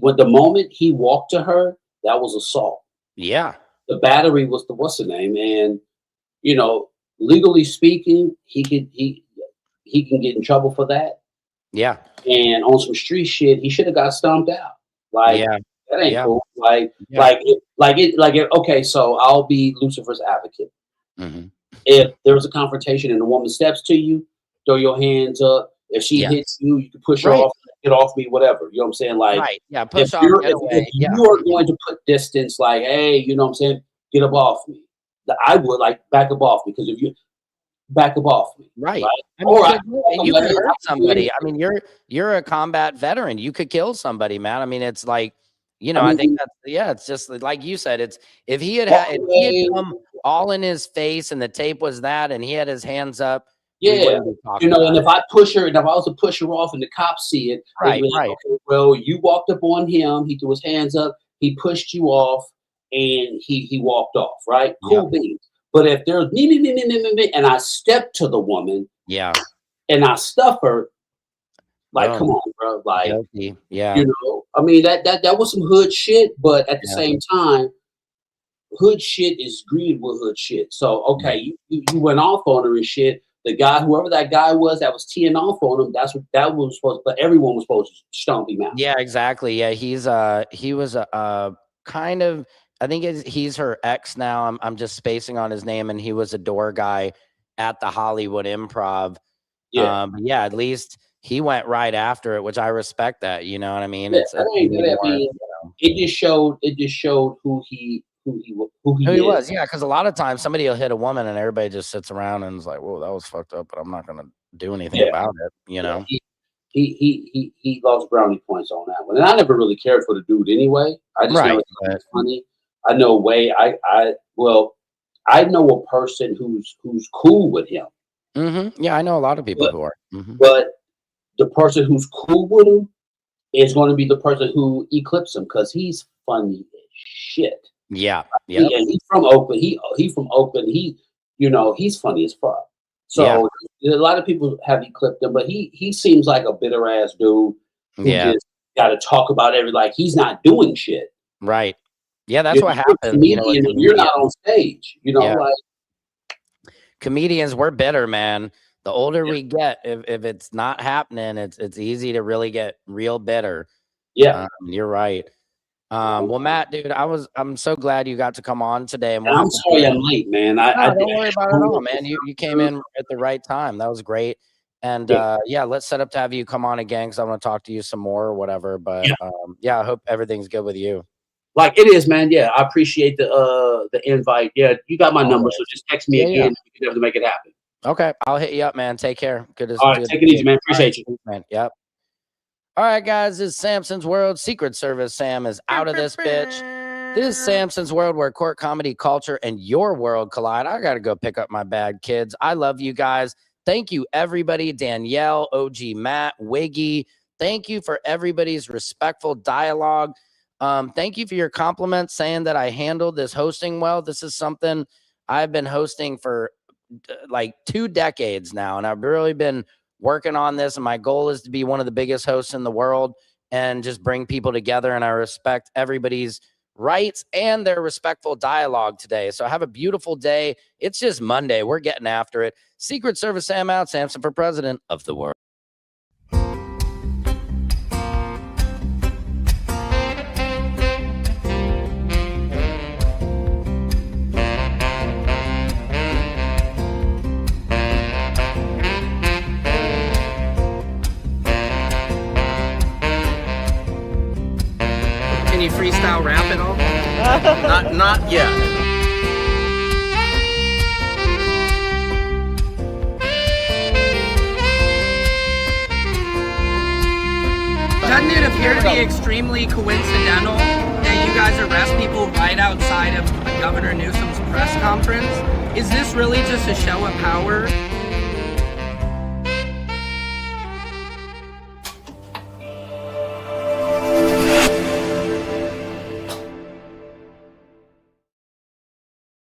with the moment he walked to her, that was assault. Yeah. The battery was the what's the name, and you know, legally speaking, he can get in trouble for that. Yeah. And on some street shit, he should have got stomped out. Like Yeah. that ain't Yeah. cool. Like Yeah. okay, so I'll be Lucifer's advocate. Mhm. If there was a confrontation and a woman steps to you, throw your hands up. If she Yeah. hits you, you can push her Right. off, get off me, whatever. You know what I'm saying? Like Right. Yeah. if Push off, get if away. Yeah. you are going to put distance, like, hey, you know what I'm saying, get up off me. I would like back up off me because if you back up off me, Right. right? I mean, Or I you could hurt I can do somebody. I anything. mean, you're a combat veteran. You could kill somebody, man. I mean, it's like, I I think mean, that's it's just like you said. It's if walk if he had away. come all in his face and the tape was that, and he had his hands up, we Yeah. wouldn't be talking And about if I push her, and if I was to push her off and the cops see it, they'd be Right. like, Right. okay, well, you walked up on him, he threw his hands up, he pushed you off, and he walked off, right? Yep. Cool beans. But if there's me, and I step to the woman Yeah. and I stuff her, like, Boom. come on, bro. Like, Guilty. Yeah. I mean, that was some hood shit, but at the Yeah. same time, hood shit is greed with hood shit. So okay, you went off on her and shit. The guy, whoever that guy was that was teeing off on him, that was supposed, but everyone was supposed to stomp him out. Yeah, exactly. Yeah, he was kind of, I think he's her ex now. I'm just spacing on his name, and he was a door guy at the Hollywood Improv. Yeah, Yeah, at least he went right after it, which I respect that. You know what I mean? yeah. It's That ain't made that. I more, mean, it just showed who he who he is. was. Yeah, because a lot of times somebody will hit a woman and everybody just sits around and is like, "Whoa, that was fucked up," but I'm not gonna do anything Yeah, about it. You know? he lost brownie points on that one, and I never really cared for the dude anyway. I just never Right. thought it was funny. I know I know a person who's cool with him, Yeah, I know a lot of people but who are. but the person who's cool with him is going to be the person who eclipses him because he's funny as shit. Yeah. Yeah. And he's from Oakland. He from Oakland. He's funny as fuck. So a lot of people have eclipsed him, but he seems like a bitter ass dude who just got to talk about like he's not doing shit. Right. Yeah, that's what happens. You're not on stage. Like comedians, we're bitter, man. The older we get, if it's not happening, it's easy to really get real bitter. Yeah, you're right. Well, Matt, dude, I'm so glad you got to come on today. And I'm sorry I'm late, man. Don't worry about it at all, man. You came in at the right time. That was great. And let's set up to have you come on again because I want to talk to you some more or whatever. But I hope everything's good with you. Like it is, man. Yeah, I appreciate the invite. Yeah, you got my number, so just text me again. We can have to make it happen. Okay, I'll hit you up, man. Take care. Good to all right, take it easy, man. Appreciate you, man. Yep. All right, guys, this is Samson's World. Secret Service Sam is out of this bitch. This is Samson's World, where court comedy, culture, and your world collide. I got to go pick up my bag, kids. I love you guys. Thank you, everybody. Danielle, OG Matt, Wiggy. Thank you for everybody's respectful dialogue. Thank you for your compliments saying that I handled this hosting well. This is something I've been hosting for like 2 decades now, and I've really been working on this, and my goal is to be one of the biggest hosts in the world and just bring people together. And I respect everybody's rights and their respectful dialogue today. So have a beautiful day. It's just Monday. We're getting after it. Secret Service Sam out. Samson for president of the world. Can you freestyle rap at all? Not yet. Doesn't it appear to be extremely coincidental that you guys arrest people right outside of Governor Newsom's press conference? Is this really just a show of power?